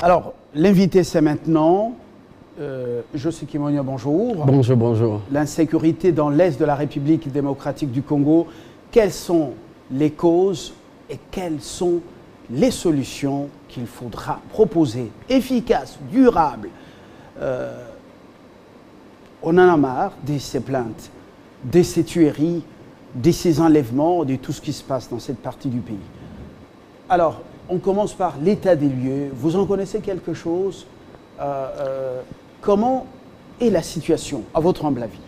Alors, l'invité, c'est maintenant. José Kimonyo, bonjour. Bonjour, bonjour. L'insécurité dans l'Est de la République démocratique du Congo. Quelles sont les causes et quelles sont les solutions qu'il faudra proposer, efficaces, durables? On en a marre de ces plaintes, de ces tueries, de ces enlèvements, de tout ce qui se passe dans cette partie du pays. Alors, on commence par l'état des lieux. Vous en connaissez quelque chose? Comment est la situation, à votre humble avis?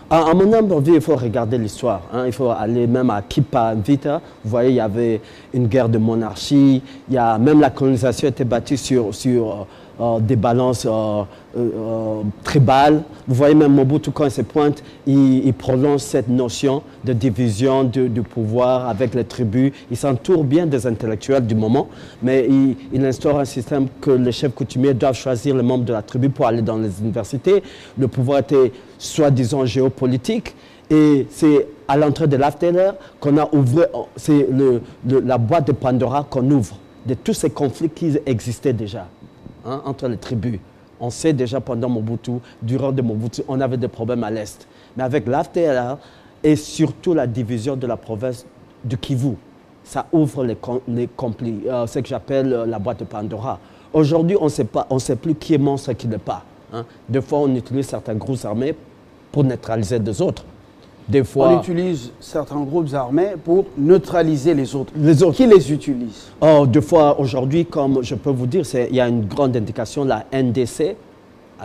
À mon humble avis, il faut regarder l'histoire. Hein. Il faut aller même à Kipa Vita. Vous voyez, il y avait une guerre de monarchie. Même la colonisation était bâtie sur des balances tribales. Vous voyez, même Mobutu, quand il se pointe, il prolonge cette notion de division du pouvoir avec les tribus. Il s'entoure bien des intellectuels du moment, mais il instaure un système que les chefs coutumiers doivent choisir les membres de la tribu pour aller dans les universités. Le pouvoir était soi-disant géopolitique. Et c'est à l'entrée de l'Afteler qu'on a ouvert, c'est la boîte de Pandora qu'on ouvre de tous ces conflits qui existaient déjà. Hein, entre les tribus. On sait déjà pendant Mobutu, durant de Mobutu, on avait des problèmes à l'Est. Mais avec l'AFTLR et surtout la division de la province du Kivu, ça ouvre les conflits, ce que j'appelle la boîte de Pandora. Aujourd'hui, on ne sait plus qui est monstre et qui n'est pas. Hein. Des fois, on utilise certains groupes armés pour neutraliser des autres. Des fois, on utilise certains groupes armés pour neutraliser les autres. Qui les utilise? Oh, des fois, aujourd'hui, comme je peux vous dire, il y a une grande indication, la NDC.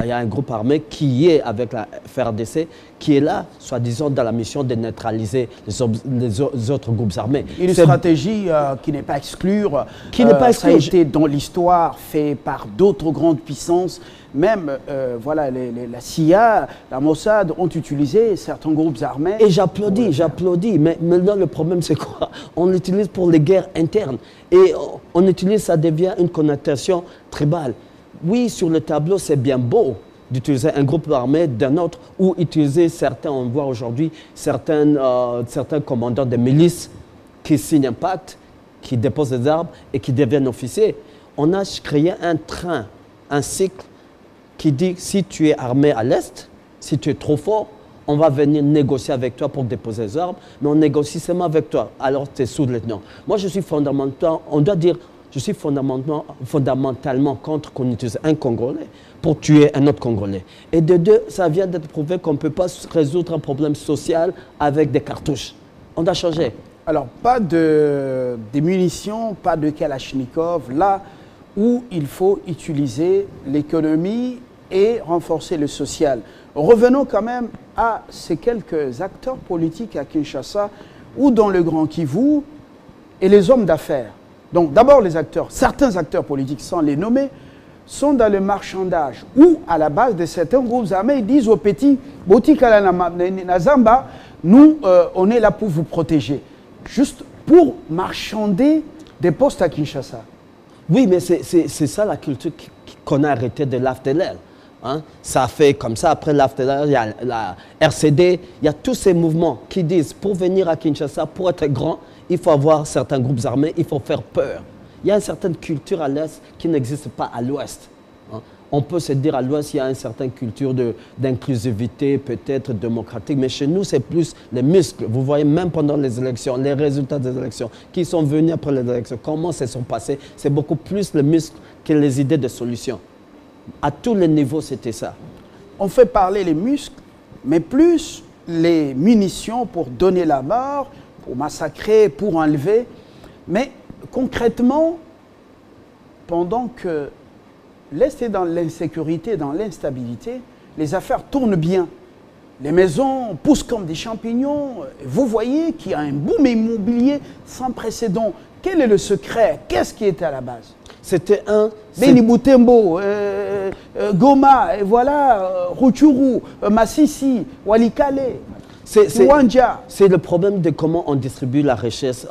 Il y a un groupe armé qui est avec la FRDC, qui est là, soi-disant, dans la mission de neutraliser les autres groupes armés. Une stratégie qui n'est pas à exclure. Ça a été dans l'histoire fait par d'autres grandes puissances. Même voilà, la CIA, la Mossad ont utilisé certains groupes armés. Et j'applaudis. Mais maintenant, le problème, c'est quoi? On l'utilise pour les guerres internes. Et on utilise, ça devient une connotation tribale. Oui, sur le tableau, c'est bien beau d'utiliser un groupe armé d'un autre ou utiliser certains, on voit aujourd'hui, certains commandants de milices qui signent un pacte, qui déposent des armes et qui deviennent officiers. On a créé un train, un cycle qui dit si tu es armé à l'Est, si tu es trop fort, on va venir négocier avec toi pour déposer les armes, mais on négocie seulement avec toi, alors tu es sous-lieutenant. Moi, je suis fondamentalement, on doit dire, je suis fondamentalement contre qu'on utilise un Congolais pour tuer un autre Congolais. Et de deux, ça vient d'être prouvé qu'on ne peut pas résoudre un problème social avec des cartouches. On doit changer. Alors, pas de munitions, pas de Kalachnikov, là où il faut utiliser l'économie et renforcer le social. Revenons quand même à ces quelques acteurs politiques à Kinshasa ou dans le Grand Kivu et les hommes d'affaires. Donc d'abord les acteurs, certains acteurs politiques sans les nommer, sont dans le marchandage ou à la base de certains groupes armés, ils disent aux petits, Botikala Nazamba, nous on est là pour vous protéger, juste pour marchander des postes à Kinshasa. Oui, mais c'est ça la culture qu'on a arrêtée de l'AFTLR. Hein? Ça fait comme ça, après l'AFTLR, il y a la RCD, il y a tous ces mouvements qui disent pour venir à Kinshasa, pour être grand, il faut avoir certains groupes armés, il faut faire peur. Il y a une certaine culture à l'Est qui n'existe pas à l'Ouest. Hein? On peut se dire à l'Ouest, il y a une certaine culture d'inclusivité, peut-être démocratique, mais chez nous, c'est plus les muscles. Vous voyez, même pendant les élections, les résultats des élections, qui sont venus après les élections, comment se sont passés, c'est beaucoup plus les muscles que les idées de solutions. À tous les niveaux, c'était ça. On fait parler les muscles, mais plus les munitions pour donner la mort, pour massacrer, pour enlever. Mais concrètement, pendant que l'Est est dans l'insécurité, dans l'instabilité, les affaires tournent bien. Les maisons poussent comme des champignons. Vous voyez qu'il y a un boom immobilier sans précédent. Quel est le secret? Qu'est-ce qui était à la base? C'était un... Beni Butembo, Goma, et voilà, Rutshuru, Massissi, Walikale, Rwanda. C'est le problème de comment on distribue la richesse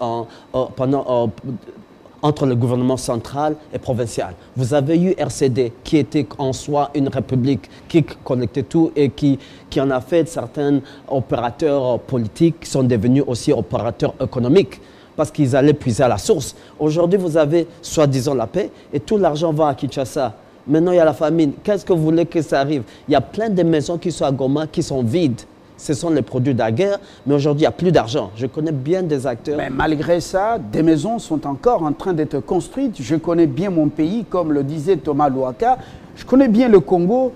entre le gouvernement central et provincial. Vous avez eu RCD, qui était en soi une république qui connectait tout et qui en a fait certains opérateurs politiques qui sont devenus aussi opérateurs économiques. parce qu'ils allaient puiser à la source. Aujourd'hui, vous avez soi-disant la paix et tout l'argent va à Kinshasa. Maintenant, il y a la famine. Qu'est-ce que vous voulez que ça arrive? Il y a plein de maisons qui sont à Goma, qui sont vides. Ce sont les produits de la guerre, mais aujourd'hui, il n'y a plus d'argent. Je connais bien des acteurs. Mais malgré ça, des maisons sont encore en train d'être construites. Je connais bien mon pays, comme le disait Thomas Louaka. Je connais bien le Congo.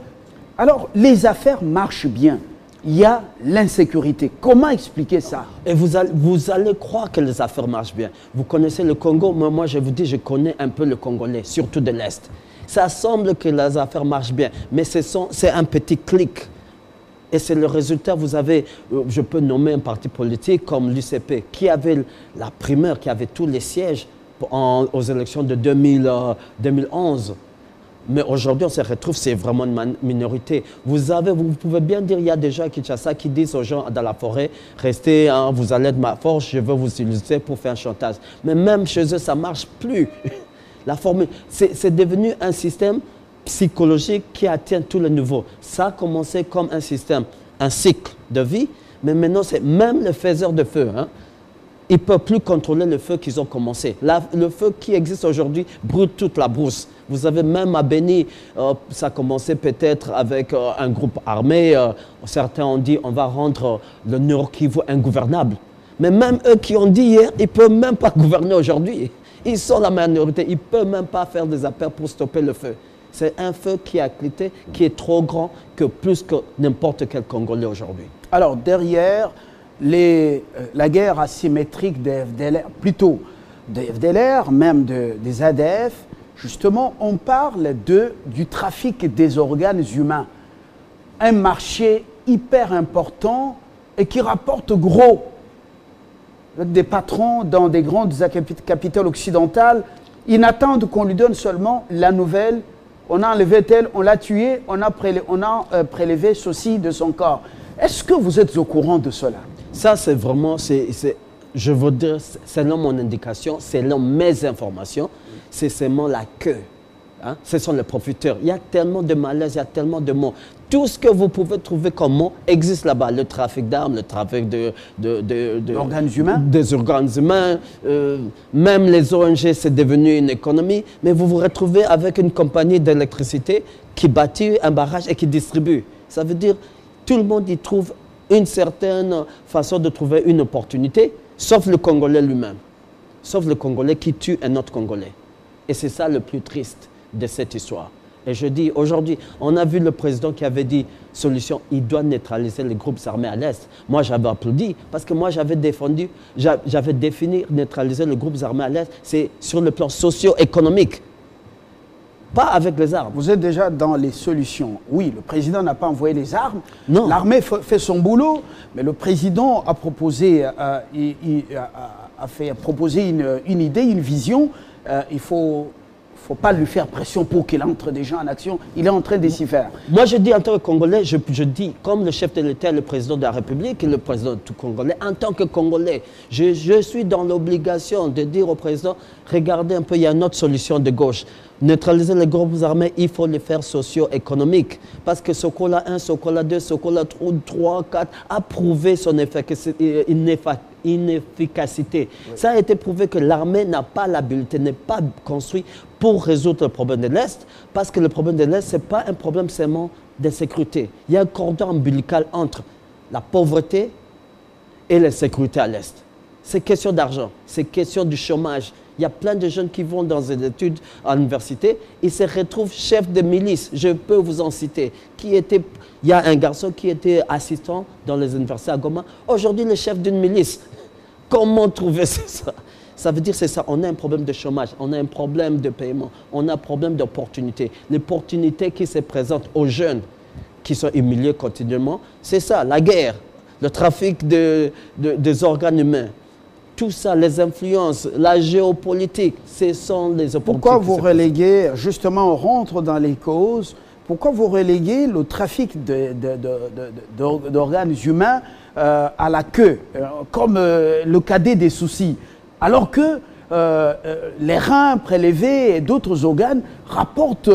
Alors, les affaires marchent bien. Il y a l'insécurité. Comment expliquer ça? Et vous allez croire que les affaires marchent bien. Vous connaissez le Congo, mais moi, je vous dis, je connais un peu le Congolais, surtout de l'Est. Ça semble que les affaires marchent bien, mais c'est un petit clic. Et c'est le résultat, vous avez, je peux nommer un parti politique comme l'UCP, qui avait la primeur, qui avait tous les sièges aux élections de 2011. Mais aujourd'hui, on se retrouve, c'est vraiment une minorité. Vous pouvez bien dire, il y a des gens à Kinshasa qui disent aux gens dans la forêt, restez, hein, vous allez être ma force, je veux vous utiliser pour faire un chantage. Mais même chez eux, ça ne marche plus. La formule, c'est devenu un système psychologique qui atteint tous les niveaux. Ça a commencé comme un système, un cycle de vie, mais maintenant, c'est même les faiseurs de feu. Hein, ils ne peuvent plus contrôler le feu qu'ils ont commencé. Le feu qui existe aujourd'hui brûle toute la brousse. Vous avez même à Béni, ça a commencé peut-être avec un groupe armé. Certains ont dit on va rendre le Nord Kivu ingouvernable. Mais même eux qui ont dit hier, ils ne peuvent même pas gouverner aujourd'hui. Ils sont la minorité, ils ne peuvent même pas faire des appels pour stopper le feu. C'est un feu qui a quitté, qui est trop grand, que plus que n'importe quel Congolais aujourd'hui. Alors derrière la guerre asymétrique des FDLR, plutôt des FDLR, même des ADF, justement, on parle du trafic des organes humains. Un marché hyper important et qui rapporte gros. Des patrons dans des grandes capitales occidentales, ils n'attendent qu'on lui donne seulement la nouvelle. On a enlevé tel, on l'a tué, on a prélevé ceci de son corps. Est-ce que vous êtes au courant de cela? Ça, c'est vraiment, je veux dire, selon mon indication, selon mes informations, c'est seulement la queue. Hein? Ce sont les profiteurs. Il y a tellement de malaise, il y a tellement de mots. Tout ce que vous pouvez trouver comme mot existe là-bas. Le trafic d'armes, le trafic d'organes humains. Des organes humains. Même les ONG, c'est devenu une économie. Mais vous vous retrouvez avec une compagnie d'électricité qui bâtit un barrage et qui distribue. Ça veut dire tout le monde y trouve une certaine façon de trouver une opportunité, sauf le Congolais lui-même. Sauf le Congolais qui tue un autre Congolais. Et c'est ça le plus triste de cette histoire. Et je dis, aujourd'hui, on a vu le président qui avait dit, solution, il doit neutraliser les groupes armés à l'Est. Moi, j'avais applaudi, parce que moi, j'avais défini neutraliser les groupes armés à l'Est, c'est sur le plan socio-économique, pas avec les armes. Vous êtes déjà dans les solutions. Oui, le président n'a pas envoyé les armes. Non. L'armée fait son boulot, mais le président a proposé, une idée, une vision. Il ne faut pas lui faire pression pour qu'il entre déjà en action. Il est en train de s'y faire. Moi, je dis en tant que Congolais, je dis comme le chef de l'État, le président de la République et le président de tout Congolais, en tant que Congolais, je suis dans l'obligation de dire au président, regardez un peu, il y a une autre solution de gauche. Neutraliser les groupes armés, il faut les faire socio-économiques. Parce que Sokola 1, Sokola 2, Sokola 3, 4 a prouvé son inefficacité. Oui. Ça a été prouvé que l'armée n'a pas l'habilité, n'est pas construite pour résoudre le problème de l'Est. Parce que le problème de l'Est, ce n'est pas un problème seulement d'insécurité. Il y a un cordon ombilical entre la pauvreté et la sécurité à l'Est. C'est question d'argent, c'est question du chômage. Il y a plein de jeunes qui vont dans des études à l'université, ils se retrouvent chefs de milice. Je peux vous en citer. Il y a un garçon qui était assistant dans les universités à Goma. Aujourd'hui, le chef d'une milice. Comment trouver ça? Ça veut dire c'est ça. On a un problème de chômage, on a un problème de paiement, on a un problème d'opportunité. L'opportunité qui se présente aux jeunes qui sont humiliés continuellement, c'est ça, la guerre, le trafic des organes humains. Tout ça, les influences, la géopolitique, ce sont les opportunités. Pourquoi vous reléguez, justement, on rentre dans les causes, pourquoi vous reléguez le trafic d'organes humains à la queue, comme le cadet des soucis, alors que les reins prélevés et d'autres organes rapportent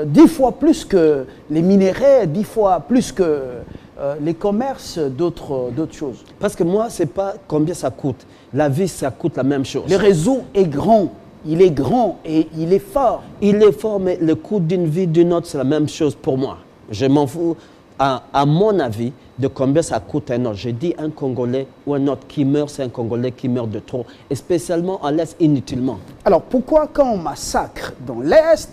10 fois plus que les minéraux, 10 fois plus que les commerces d'autres choses. Parce que moi, ce n'est pas combien ça coûte. La vie, ça coûte la même chose. Le réseau est grand. Il est grand et il est fort. Il est fort, mais le coût d'une vie, d'une autre, c'est la même chose pour moi. Je m'en fous, à mon avis, de combien ça coûte un autre. Je dis un Congolais ou un autre qui meurt, c'est un Congolais qui meurt de trop. Et spécialement en l'Est, inutilement. Alors pourquoi quand on massacre dans l'Est,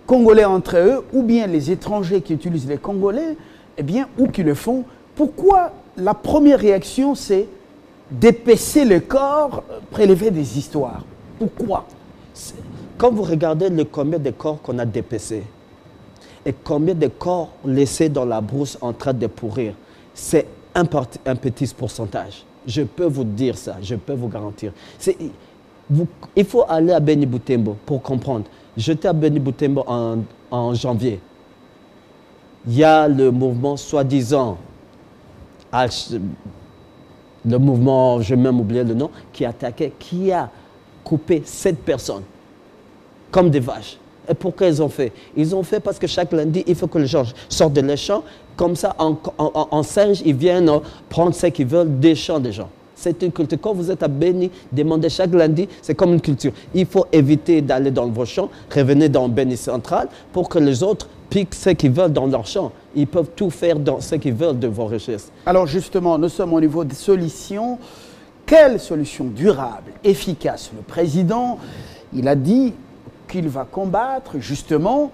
Congolais entre eux, ou bien les étrangers qui utilisent les Congolais, eh bien, ou qui le font, pourquoi la première réaction, c'est d'épaisser le corps, prélever des histoires? Pourquoi? Quand vous regardez combien de corps qu'on a dépecés et combien de corps laissés dans la brousse en train de pourrir, c'est un petit pourcentage. Je peux vous dire ça, je peux vous garantir. Il faut aller à Beni Butembo pour comprendre. J'étais à Beni Butembo en janvier. Il y a le mouvement soi-disant, le mouvement, je vais même oublier le nom, qui attaquait, qui a coupé 7 personnes comme des vaches. Et pourquoi ils ont fait? Ils ont fait parce que chaque lundi, il faut que les gens sortent de les champs. Comme ça, en singe, ils viennent prendre ce qu'ils veulent des champs des gens. C'est une culture. Quand vous êtes à Beni, demandez chaque lundi, c'est comme une culture. Il faut éviter d'aller dans vos champs, revenez dans Beni central pour que les autres piquent ce qu'ils veulent dans leurs champs. Ils peuvent tout faire dans ce qu'ils veulent de vos richesses. Alors justement, nous sommes au niveau des solutions. Quelle solution durable, efficace? Le président, il a dit qu'il va combattre, justement,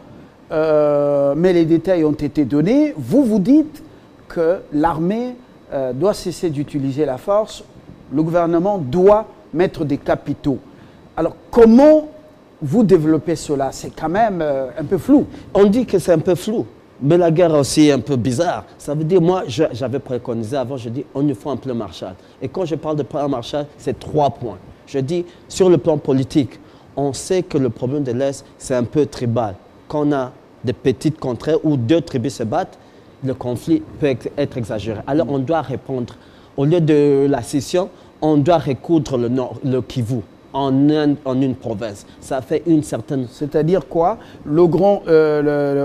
mais les détails ont été donnés. Vous dites que l'armée doit cesser d'utiliser la force, le gouvernement doit mettre des capitaux. Alors, comment vous développez cela? C'est quand même un peu flou. On dit que c'est un peu flou, mais la guerre aussi est un peu bizarre. Ça veut dire, moi, j'avais préconisé avant, je dis, on nous faut un plan Marshall. Et quand je parle de plan Marshall, c'est 3 points. Je dis, sur le plan politique, on sait que le problème de l'Est, c'est un peu tribal. Quand on a des petites contrées où 2 tribus se battent, le conflit peut être exagéré. Alors on doit répondre. Au lieu de la scission, on doit recoudre le Kivu en une province. Ça fait une certaine... C'est-à-dire quoi?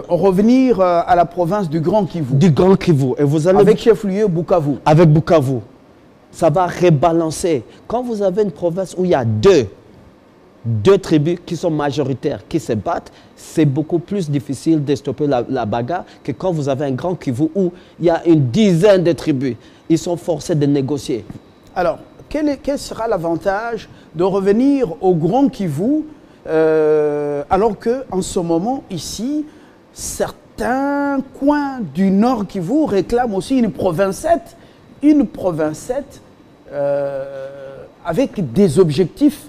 Revenir à la province du Grand Kivu. Du Grand Kivu. Et vous allez... Avec chef-lieu Bukavu. Avec Bukavu. Ça va rebalancer. Quand vous avez une province où il y a deux tribus qui sont majoritaires, qui se battent, c'est beaucoup plus difficile de stopper la bagarre que quand vous avez un Grand Kivu où il y a une dizaine de tribus. Ils sont forcés de négocier. Alors, quel sera l'avantage de revenir au Grand Kivu alors qu'en ce moment, ici, certains coins du Nord Kivu réclament aussi une province 7 avec des objectifs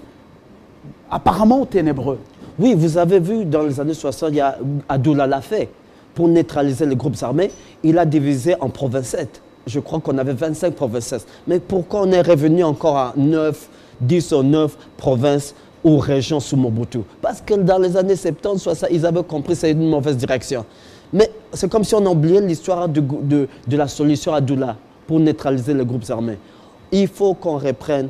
apparemment ténébreux. Oui, vous avez vu dans les années 60, il y a Adoula l'a fait. Pour neutraliser les groupes armés, il a divisé en provinces 7. Je crois qu'on avait 25 provinces 7. Mais pourquoi on est revenu encore à 10 ou 9 provinces ou régions sous Mobutu? Parce que dans les années 70, 60, ils avaient compris que c'est une mauvaise direction. Mais c'est comme si on oubliait l'histoire de la solution Adoula pour neutraliser les groupes armés. Il faut qu'on reprenne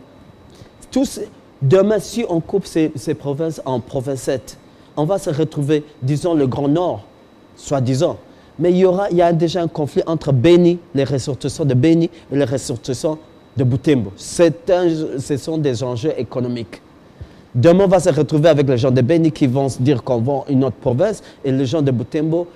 tous. Demain, si on coupe ces provinces en provinces 7, on va se retrouver, disons, le Grand Nord, soi-disant. Mais il y a déjà un conflit entre Beni, les ressortissants de Beni et les ressortissants de Butembo. Ce sont des enjeux économiques. Demain, on va se retrouver avec les gens de Beni qui vont se dire qu'on vend une autre province et les gens de Butembo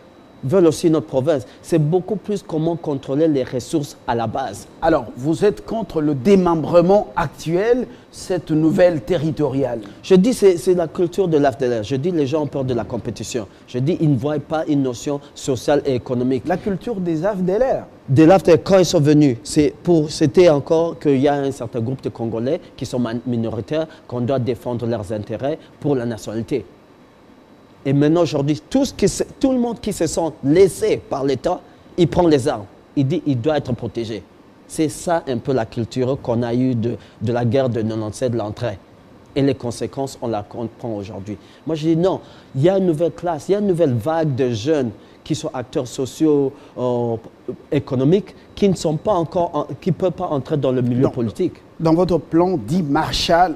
veulent aussi notre province. C'est beaucoup plus comment contrôler les ressources à la base. Alors, vous êtes contre le démembrement actuel, cette nouvelle territoriale? Je dis c'est la culture de l'AFDLR. Je dis les gens ont peur de la compétition. Je dis ils ne voient pas une notion sociale et économique. La culture des AFDLR? De l'AFDLR, quand ils sont venus, c'était encore qu'il y a un certain groupe de Congolais qui sont minoritaires, qu'on doit défendre leurs intérêts pour la nationalité. Et maintenant, aujourd'hui, tout le monde qui se sent laissé par l'État, il prend les armes. Il dit qu'il doit être protégé. C'est ça un peu la culture qu'on a eue de la guerre de 97, de l'entrée. Et les conséquences, on la comprend aujourd'hui. Moi, je dis non, il y a une nouvelle classe, il y a une nouvelle vague de jeunes qui sont acteurs sociaux, économiques, qui ne sont pas encore, qui ne peuvent pas entrer dans le milieu politique. Dans votre plan dit Marshall,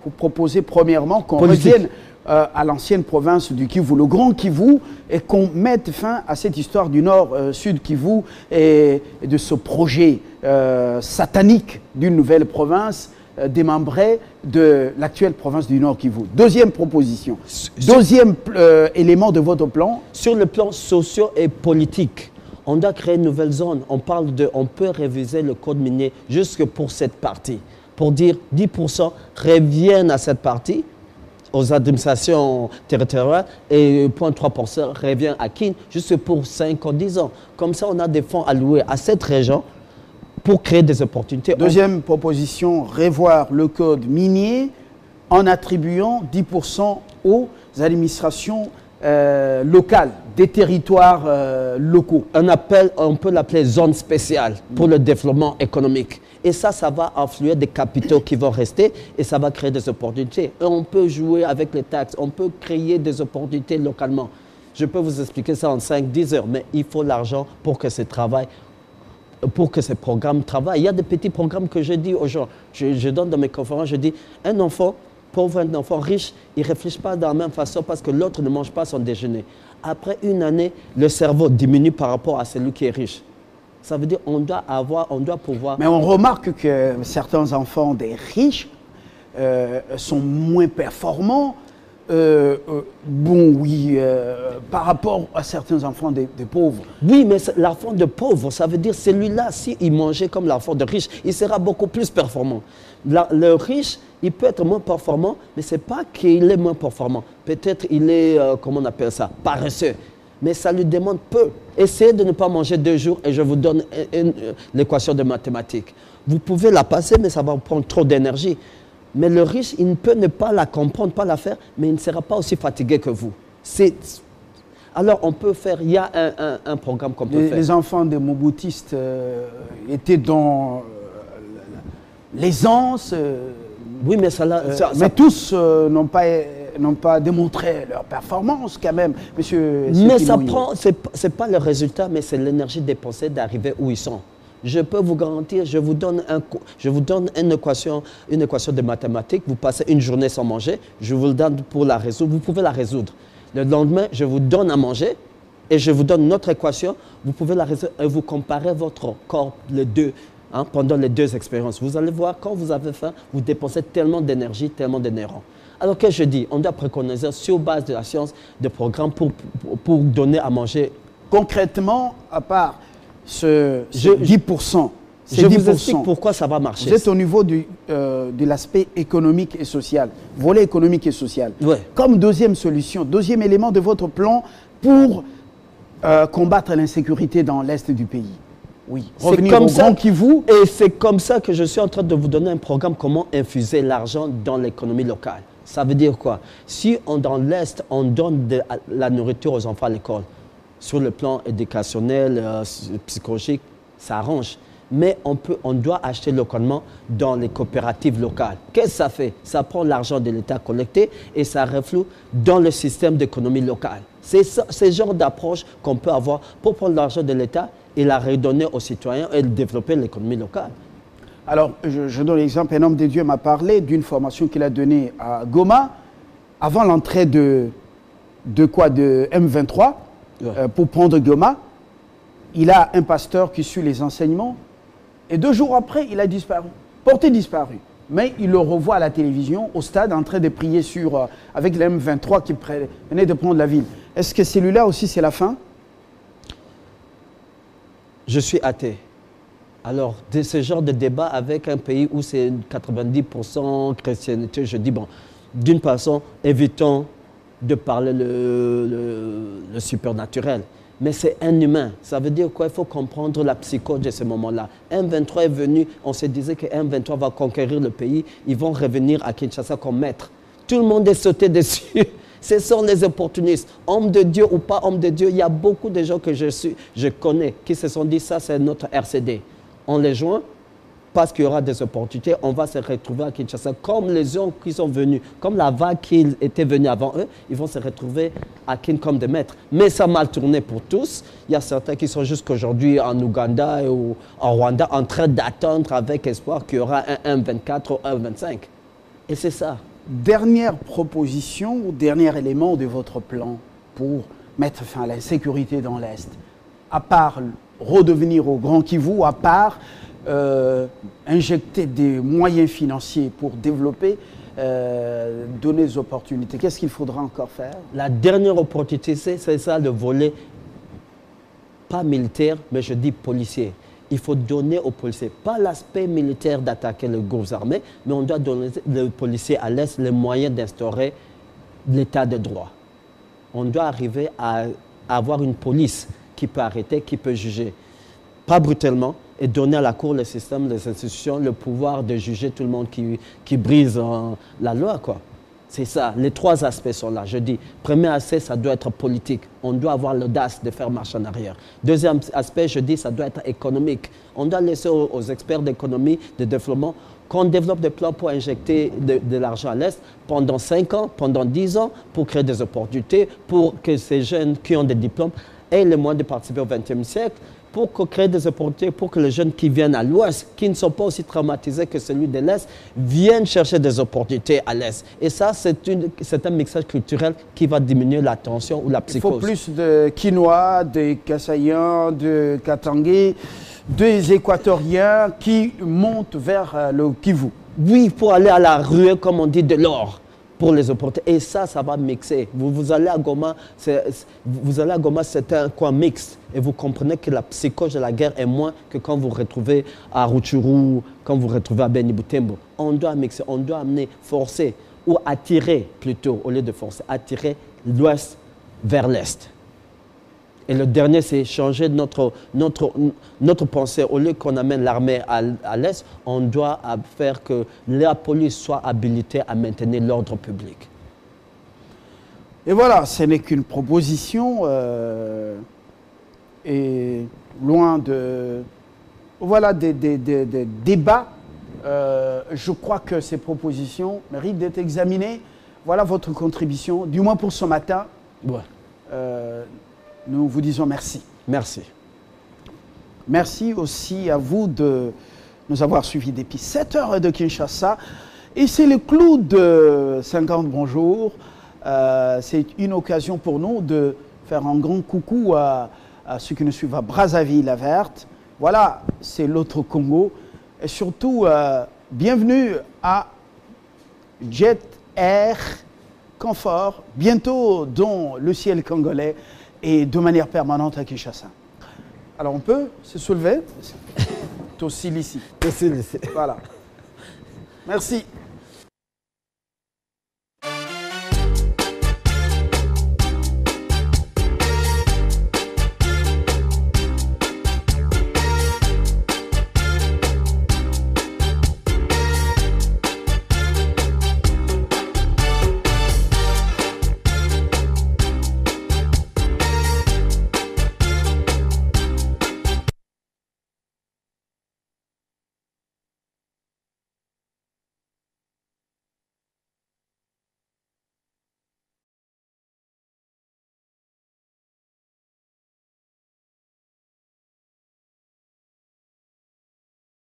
vous proposez premièrement qu'on revienne à l'ancienne province du Kivu, le Grand Kivu, et qu'on mette fin à cette histoire du Nord-Sud Kivu et de ce projet satanique d'une nouvelle province démembrée de l'actuelle province du Nord Kivu. Deuxième proposition, deuxième élément de votre plan. Sur le plan socio et politique, on doit créer une nouvelle zone. On peut réviser le code minier jusque pour cette partie. Pour dire 10% reviennent à cette partie, aux administrations territoriales, et 0,3% revient à Kin, juste pour 5 ou 10 ans. Comme ça, on a des fonds alloués à cette région pour créer des opportunités. Deuxième proposition, revoir le code minier en attribuant 10% aux administrations locales, des territoires locaux. On peut l'appeler zone spéciale pour le développement économique. Et ça va influer des capitaux qui vont rester et ça va créer des opportunités. Et on peut jouer avec les taxes, on peut créer des opportunités localement. Je peux vous expliquer ça en 5-10 heures, mais il faut l'argent pour que pour que ces programmes travaillent. Il y a des petits programmes que je dis aux gens, je donne dans mes conférences, je dis, un enfant pauvre, un enfant riche, il ne réfléchit pas de la même façon parce que l'autre ne mange pas son déjeuner. Après une année, le cerveau diminue par rapport à celui qui est riche. Ça veut dire qu'on doit pouvoir... Mais on remarque que certains enfants des riches sont moins performants. Par rapport à certains enfants des pauvres. Oui, mais l'enfant de pauvre, ça veut dire celui-là, s'il mangeait comme l'enfant de riche, il sera beaucoup plus performant. Le riche, il peut être moins performant, mais ce n'est pas qu'il est moins performant. Peut-être il est, comment on appelle ça, paresseux. Mais ça lui demande peu. Essayez de ne pas manger 2 jours et je vous donne l'équation de mathématiques. Vous pouvez la passer, mais ça va vous prendre trop d'énergie. Mais le riche, il ne peut ne pas la comprendre, pas la faire, mais il ne sera pas aussi fatigué que vous. Alors, on peut faire, il y a un programme qu'on peut faire. Les enfants des Mobutistes étaient dans l'aisance. Oui, mais mais tous n'ont pas démontré leur performance quand même, monsieur. Mais ça prend, c'est pas le résultat, mais c'est l'énergie dépensée d'arriver où ils sont. Je peux vous garantir, je vous donne une équation de mathématiques, vous passez une journée sans manger, je vous le donne pour la résoudre, vous pouvez la résoudre. Le lendemain, je vous donne à manger et je vous donne notre équation, vous pouvez la résoudre et vous comparez votre corps, les deux, pendant les 2 expériences. Vous allez voir, quand vous avez faim, vous dépensez tellement d'énergie, tellement de neurones. Alors que je dis, on doit préconiser sur base de la science des programmes pour donner à manger. Concrètement, à part ce 10%, je vous explique pourquoi ça va marcher. Vous êtes au niveau de l'aspect économique et social, volet économique et social. Ouais. Comme deuxième solution, deuxième élément de votre plan pour combattre l'insécurité dans l'Est du pays. Oui, revenir au Grand Kivu. Et c'est comme ça que je suis en train de vous donner un programme comment infuser l'argent dans l'économie locale. Ça veut dire quoi? Si dans l'Est, on donne de la nourriture aux enfants à l'école, sur le plan éducationnel, psychologique, ça arrange. Mais on doit acheter localement dans les coopératives locales. Qu'est-ce que ça fait? Ça prend l'argent de l'État collecté et ça reflue dans le système d'économie locale. C'est ce genre d'approche qu'on peut avoir pour prendre l'argent de l'État et la redonner aux citoyens et développer l'économie locale. Alors, je donne l'exemple. Un homme de Dieu m'a parlé d'une formation qu'il a donnée à Goma avant l'entrée de M23 pour prendre Goma. Il a un pasteur qui suit les enseignements et 2 jours après, il a disparu, porté disparu. Mais il le revoit à la télévision, au stade, en train de prier avec le M23 qui venait de prendre la ville. Est-ce que celui-là aussi, c'est la fin? Je suis athée. Alors, de ce genre de débat avec un pays où c'est 90% chrétienté, je dis, bon, d'une façon, évitons de parler le supernaturel. Mais c'est un humain. Ça veut dire quoi? Il faut comprendre la psychose de ce moment-là. M23 est venu, on se disait que M23 va conquérir le pays, ils vont revenir à Kinshasa comme maître. Tout le monde est sauté dessus. Ce sont les opportunistes. Hommes de Dieu ou pas hommes de Dieu, il y a beaucoup de gens que je connais qui se sont dit ça, c'est notre RCD. On les joint parce qu'il y aura des opportunités. On va se retrouver à Kinshasa comme les gens qui sont venus, comme la vague qui était venue avant eux, ils vont se retrouver à Kin comme des maîtres. Mais ça a mal tourné pour tous. Il y a certains qui sont jusqu'aujourd'hui en Ouganda ou en Rwanda en train d'attendre avec espoir qu'il y aura un M24 ou un M25. Et c'est ça. dernière proposition ou dernier élément de votre plan pour mettre fin à l'insécurité dans l'Est, à part redevenir au Grand Kivu, à part injecter des moyens financiers pour développer, donner des opportunités. Qu'est-ce qu'il faudra encore faire? La dernière opportunité, c'est ça, le volet, pas militaire, mais je dis policier. Il faut donner aux policiers, pas l'aspect militaire d'attaquer les groupes armés, mais on doit donner aux policiers à l'Est les moyens d'instaurer l'état de droit. On doit arriver à avoir une police qui peut arrêter, qui peut juger, pas brutalement, et donner à la Cour, le système, les institutions, le pouvoir de juger tout le monde qui brise la loi, quoi. C'est ça, les trois aspects sont là. Je dis, premier aspect, ça doit être politique. On doit avoir l'audace de faire marche en arrière. Deuxième aspect, je dis, ça doit être économique. On doit laisser aux experts d'économie, de développement, qu'on développe des plans pour injecter de l'argent à l'Est pendant 5 ans, pendant 10 ans, pour créer des opportunités, pour que ces jeunes qui ont des diplômes aient les moyens de participer au XXe siècle, pour créer des opportunités, pour que les jeunes qui viennent à l'Ouest, qui ne sont pas aussi traumatisés que celui de l'Est, viennent chercher des opportunités à l'Est. Et ça, c'est un mixage culturel qui va diminuer la tension ou la psychose. Il faut plus de Quinois, de Kassaïens, de Katangais, des Équatoriens qui montent vers le Kivu. Oui, pour aller à la rue, comme on dit, de l'or. Pour les opportunités. Et ça va mixer. Vous allez à Goma, c'est un coin mixte. Et vous comprenez que la psychose de la guerre est moins que quand vous vous retrouvez à Rutshuru, quand vous vous retrouvez à Beni Butembo. On doit mixer, on doit amener, forcer, ou attirer plutôt, au lieu de forcer, attirer l'Ouest vers l'Est. Et le dernier, c'est changer notre pensée. Au lieu qu'on amène l'armée à l'Est, on doit faire que la police soit habilitée à maintenir l'ordre public. Et voilà, ce n'est qu'une proposition et loin de... Voilà des débats. Je crois que ces propositions méritent d'être examinées. Voilà votre contribution, du moins pour ce matin. Ouais. Nous vous disons merci. Merci. Merci aussi à vous de nous avoir suivis depuis 7 heures de Kinshasa. Et c'est le clou de 50 bonjours. C'est une occasion pour nous de faire un grand coucou à ceux qui nous suivent à Brazzaville, la Verte. Voilà, c'est l'autre Congo. Et surtout, bienvenue à Jet Air Confort, bientôt dans le ciel congolais et de manière permanente à Kinshasa. Alors on peut se soulever. Tossi ici. Tossi ici. Voilà. Merci.